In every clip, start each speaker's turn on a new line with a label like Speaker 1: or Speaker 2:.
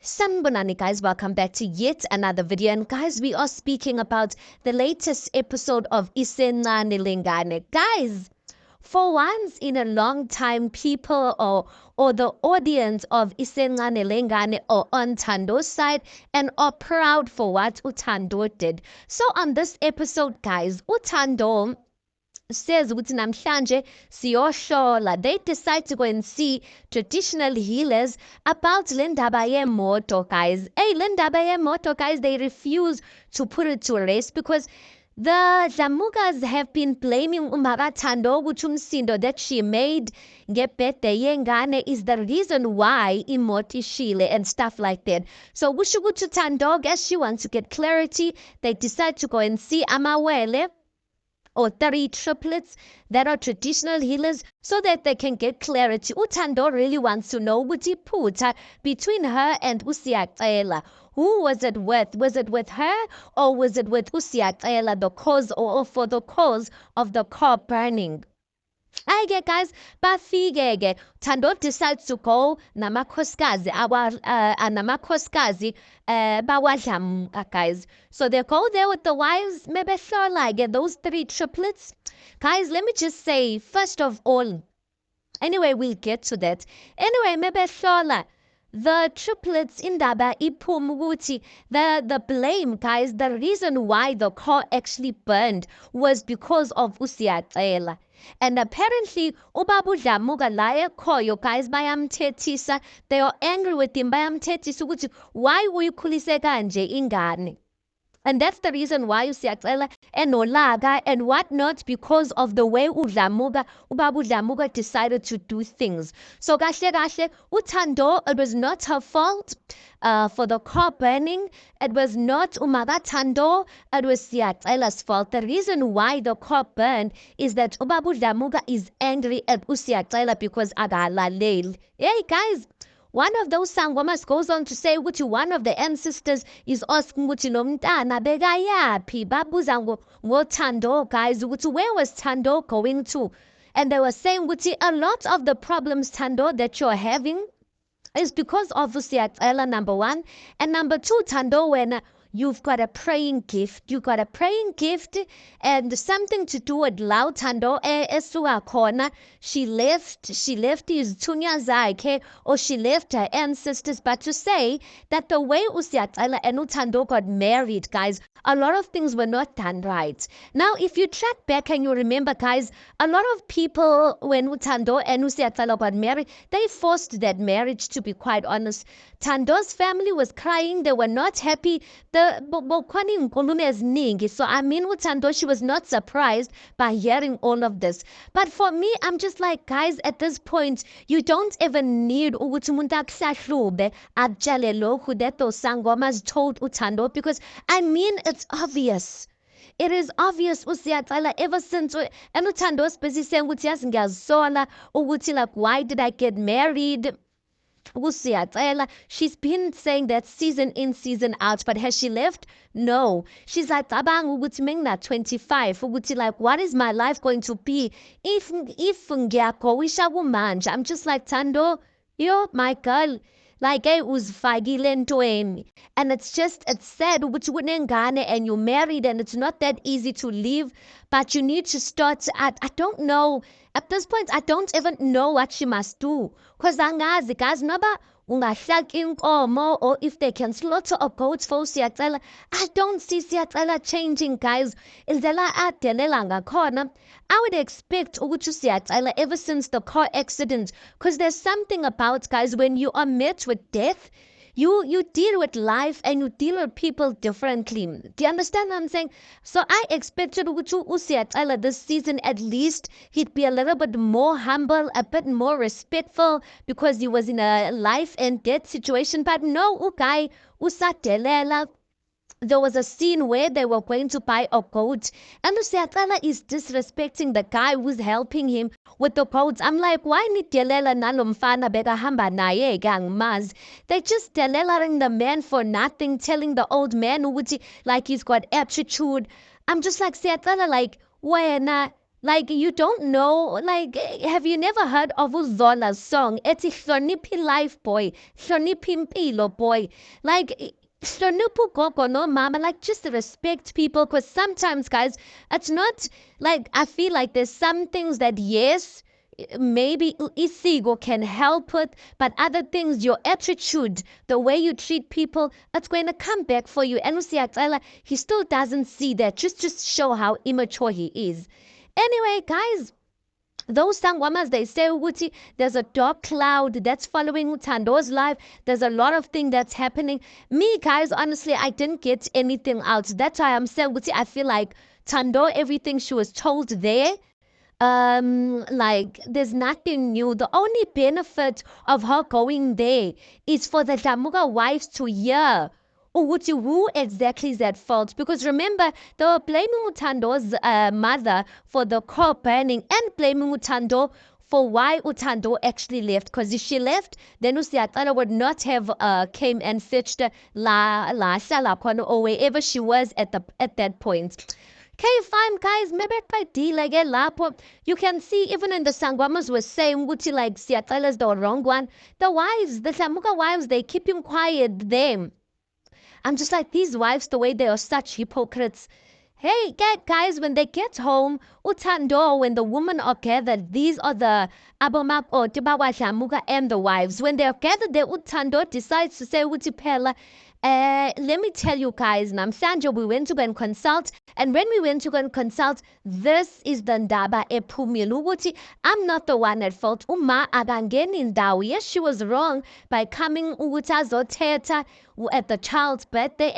Speaker 1: Sanbonani guys, welcome back to yet another video. And guys, we are speaking about the latest episode of Isencane Lengane. Guys, for once in a long time, people or the audience of Isencane Lengane are on Tando's side and are proud for what Utando did. So on this episode, guys, Utando says ukuthi namhlanje siyohlola. They decide to go and see traditional healers about le ndaba yemoto, guys. Hey, le ndaba yemoto, guys, they refuse to put it to rest because the Dlamukas have been blaming uMakathando ukuthi umsindo that she made ngebirthday yengane is the reason why imoto ishile and stuff like that. So kusho ukuthi uThando, as she wants to get clarity, they decide to go and see Amawele or 3 triplets that are traditional healers so that they can get clarity. Uthando really wants to know ukuthi iphutha between her and uSiyacela. Who was it with? Was it with her or was it with uSiyacela, the cause or for the cause of the car burning? Ayike guys, bafike-ke Thando decides to go namakhosikazi bawadlamuka, guys. So they go there with the wives, maybe like those 3 triplets. Guys, let me just say, first of all, anyway, we'll get to that. Anyway, maybe the triplets indaba iphuma ukuthi the blame, guys, the reason why the car actually burned was because of uSiyacela. And apparently ubaba uDlamuka la ekhoyo, guys, bayamthethisa. They are angry with him, bayamthethisa ukuthi why uyikhulise kanje ingane. And that's the reason why uSiyacela enolaka and whatnot, because of the way ubaba uDlamuka decided to do things. So kahle uThando, it was not her fault for the car burning. It was not uMakathando, it was Siyacela's fault. The reason why the car burned is that ubaba uDlamuka is angry at uSiyacela because akalaleli. Hey guys, one of those sangomas goes on to say ukuthi one of the ancestors is asking ukuthi lo mntana bekayaphi, babuza ngoThando, guys, ukuthi where was Thando going to? And they were saying ukuthi a lot of the problems, Thando, that you're having is because of uSiyacela, number 1, and number 2, Thando, when you've got a praying gift. You got a praying gift and something to do with Lau Thando esuka khona. She left his tunya zakhe, or she left her ancestors. But to say that the way uSiyacela and uThando got married, guys, a lot of things were not done right. Now, if you track back and you remember, guys, a lot of people, when uThando and uSiyacela got married, they forced that marriage, to be quite honest. Thando's family was crying. They were not happy. So I mean, uThando, she was not surprised by hearing all of this. But for me, I'm just like, guys, at this point, you don't even need ukuthi umuntu akuhlahlube akutshele lokhu that those sangomas told uThando, because I mean, it's obvious. It is obvious uSiyacela ever since, and uThando's busy saying ukuthi yazi ngiyazisola ukuthi like, why did I get married? uSiyacela, she's been saying that season in, season out, but has she left? No. She's like, cabanga ukuthi mengina 25, ukuthi like, what is my life going to be if ngiyagowisha kumanje? I'm just like, Thando, yo, my girl, like, hey, uzifakile entweni. And it's sad ukuthi unengane and you're married and it's not that easy to leave, but you need to start. I don't know. At this point, I don't even know what she must do. Because angazi, guys, noba ungahlaki inkomo, or if they can slaughter a goat for uSiyacela. I don't see Siyacela changing, guys. Indlela adelela ngakhona, I would expect ukuthi uSiyacela ever since the car accident, because there's something about, guys, when you are met with death, you deal with life and you deal with people differently. Do you understand what I'm saying? So I expected uSiyacela this season, at least he'd be a little bit more humble, a bit more respectful, because he was in a life and death situation. But no, ukai usadelela. There was a scene where they were going to buy a goat, and uSiyacela is disrespecting the guy who's helping him with the goats. I'm like, why nidelela nalomfana bekahamba naye maz? They just delelaring the man for nothing, telling the old man ukuthi like he's got aptitude. I'm just like, Siyacela, like, wena Like you don't know, like have you never heard of Uzola's song? It's Hloniphi life boy, Hloniphi impilo boy. Like Hloniphu gogo no mama, like just respect people because sometimes guys, it's not like I feel like there's some things that yes, maybe isigo can help with, but other things, your attitude, the way you treat people, it's going to come back for you. And Usiatela, he still doesn't see that. Just show how immature he is. Anyway, guys, those sangwamas, they say ukuthi there's a dark cloud that's following Tando's life. There's a lot of things that's happening. Me, guys, honestly, I didn't get anything out. That's why I'm saying ukuthi I feel like Tando, everything she was told there, like there's nothing new. The only benefit of her going there is for the Damuga wives to hear ukuthi who exactly is at fault. Because remember, they were blaming Utando's mother for the car burning and blaming Utando for why Utando actually left. Because if she left, then Usiatala would not have came and fetched la sala or wherever she was at that point. Okay, fine, guys. Maybe by deal again, lapo. You can see even in the Sangwamas were saying, "Wuti like Siatala's the wrong one." The wives, the Samuka wives, they keep him quiet. Them. I'm just like these wives, the way they are such hypocrites. Hey, guys, when they get home, Utando, when the women are gathered, these are the Abomak or Tibawa Shamuka and the wives. When they are gathered there, Utando decides to say, Utipela, let me tell you guys, Namsanja, we went to go and consult. And when we went to go and consult, this is the Ndaba Epumiluguti. I'm not the one at fault. Uma Agangeni Ndawi. Yes, she was wrong by coming Utazo Teta at the child's birthday.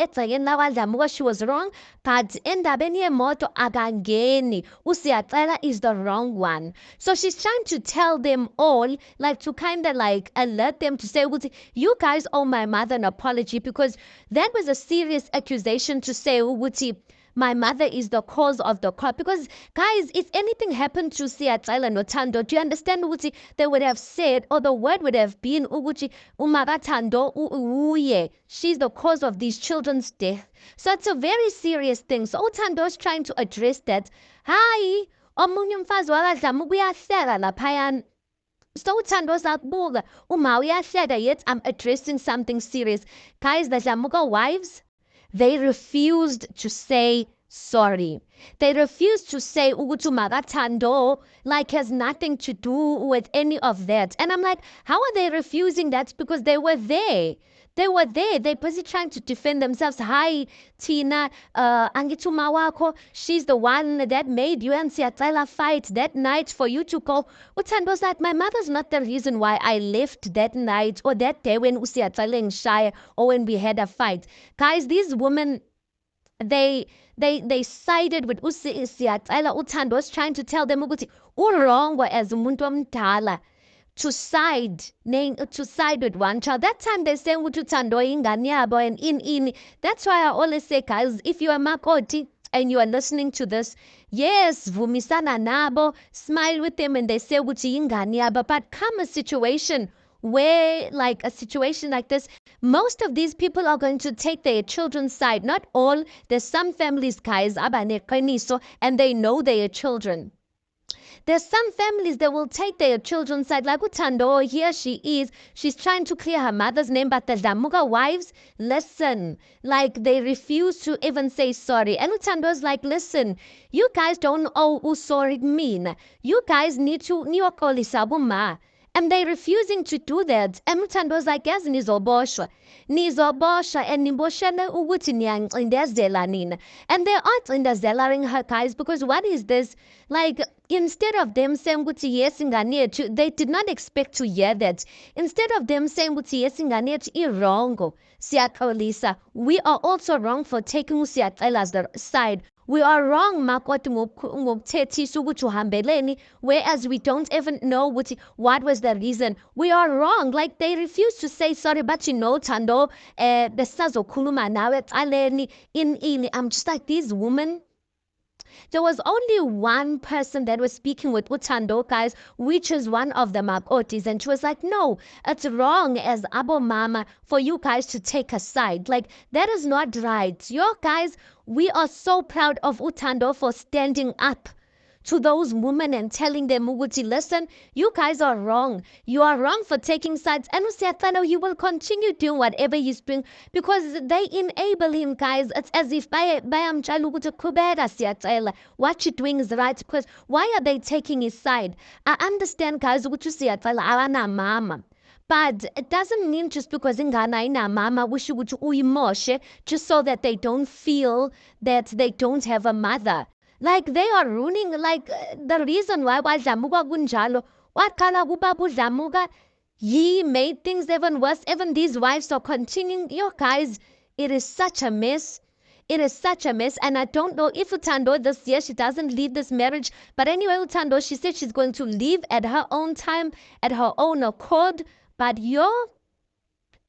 Speaker 1: She was wrong. But Endabeni Moto Agangeni. Usiatela is the wrong one. So she's trying to tell them all, like to kind of like alert them to say, you guys owe my mother an apology because that was a serious accusation to say, Wuti, my mother is the cause of the crop. Because, guys, if anything happened to Siatala Notando, do you understand, Wuti? They would have said, or the word would have been, Uguchi, Umagatando, Uye. She's the cause of these children's death. So it's a very serious thing. So Utando is trying to address that. Hi, omunye mfazi wakadlama ukuyahleka laphayana. So Utando's outbuga. Umawiyahleka, yet I'm addressing something serious. Guys, the Jamuga wives, they refused to say sorry. They refused to say Ugutu Magatando, like has nothing to do with any of that. And I'm like, how are they refusing that? Because they were there. They were there. They're busy trying to defend themselves. Hi, Tina, Angitu Mawako, she's the one that made you and Siatala fight that night for you to go. Utando's like, my mother's not the reason why I left that night or that day when Usiatala and Shire or when we had a fight. Guys, these women, they sided with Usiatala. Utando was trying to tell them ukuthi wrong as umuntu omdala to side with one child. That time they say Utando ingane yabo and in. That's why I always say, guys, if you are Makoti and you are listening to this, yes, vumisana nabo, smile with them and they say ukuthi ingane yabo, but come a situation where like a situation like this, most of these people are going to take their children's side. Not all. There's some families, guys, and they know their children. There's some families that will take their children's side, like Utando, here she is. She's trying to clear her mother's name, but the Damuga wives, listen, like they refuse to even say sorry. And Utando's like, listen, you guys don't owe sorry mean. You guys need to niokoli. And they're refusing to do that. And Utando's like, yes, nizobosha. Nizobosha and niboshana uguti niyanxindezela nina. And they are xindezelaring her, guys, because what is this? Like, instead of them saying ukuthi yes ingane, they did not expect to hear that. Instead of them saying ukuthi yes ingane irongo, siyaxolisa, we are also wrong for taking uSiyacela's the side. We are wrong makoti ngokuthethisa ukuthi uhambeleni, whereas we don't even know what was the reason. We are wrong. Like they refuse to say sorry, but you know, Tando, besazokhuluma nawe ecaleni ini. I'm just like these women. There was only one person that was speaking with Utando, guys, which is one of the Makotis, and she was like, no, it's wrong as Abo Mama for you guys to take a side. Like, that is not right. Your guys, we are so proud of Utando for standing up to those women and telling them, ukuthi, listen, you guys are wrong. You are wrong for taking sides. And uSiyathana, he will continue doing whatever he's doing because they enable him, guys. It's as if bayamtshela ukuthi qhubeka Siyacela. What you're doing is right. Because why are they taking his side? I understand, guys, ukuthi uSiyathana akanamama. But it doesn't mean just because ingane ayinamama usho ukuthi uyimoshe just so that they don't feel that they don't have a mother. Like they are ruining the reason why uDlamuka kunjalo. Waqala kubaba uDlamuka, he made things even worse. Even these wives are continuing. Yo guys, it is such a mess. It is such a mess, and I don't know if uThando this year she doesn't leave this marriage. But anyway, uThando, she said she's going to leave at her own time, at her own accord. But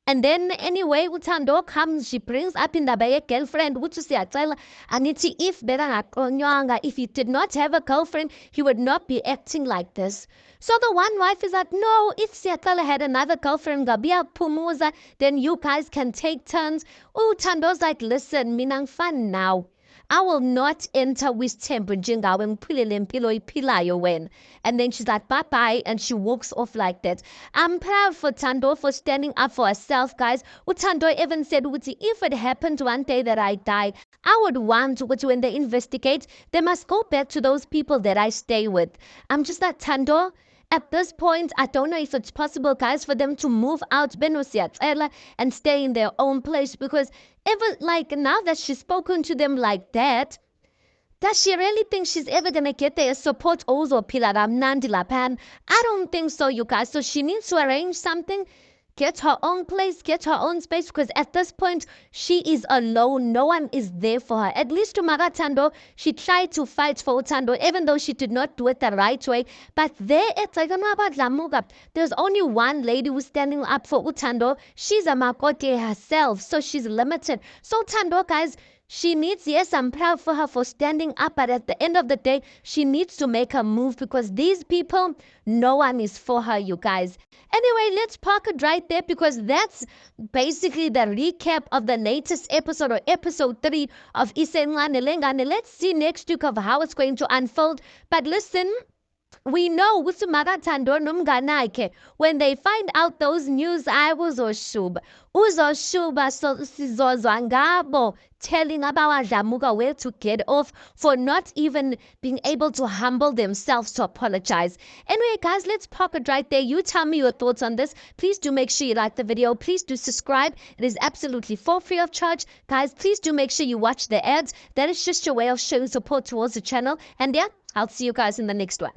Speaker 1: and then anyway, uThando comes, she brings up in the girlfriend, which is Siyacela, and it's if if he did not have a girlfriend, he would not be acting like this. So the one wife is like, no, if Siyacela had another girlfriend, Gabia Pumuza, then you guys can take turns. uThando's like, listen, minang fun now. I will not enter with temper njengawe ngiphilele impilo oyiphilayo wena. And then she's like, bye-bye, and she walks off like that. I'm proud for Thando for standing up for herself, guys. uThando even said, if it happened one day that I die, I would want when they investigate, they must go back to those people that I stay with. I'm just like, Thando, at this point, I don't know if it's possible, guys, for them to move out and stay in their own place because even now that she's spoken to them like that, does she really think she's ever gonna get their support also Pilaram Nandi Lapan? I don't think so, you guys. So she needs to arrange something, get her own place, get her own space, because at this point she is alone. No one is there for her. At least to Thando, she tried to fight for uThando, even though she did not do it the right way. But there it's like there's only one lady who's standing up for uThando. She's a Makoti herself, so she's limited. So Thando, guys, she needs, yes, I'm proud for her for standing up, but at the end of the day, she needs to make a move because these people, no one is for her, you guys. Anyway, let's park it right there because that's basically the recap of the latest episode or episode 3 of Isenlane Lengane. Let's see next week of how it's going to unfold. But listen, we know ukuthi Thando nomnganakhe when they find out those news uzoshuba so sizozwa ngabo telling about Dlamuka where to get off for not even being able to humble themselves to apologize. Anyway, guys, let's park it right there. You tell me your thoughts on this. Please do make sure you like the video. Please do subscribe. It is absolutely for free of charge. Guys, please do make sure you watch the ads. That is just your way of showing support towards the channel. And yeah, I'll see you guys in the next one.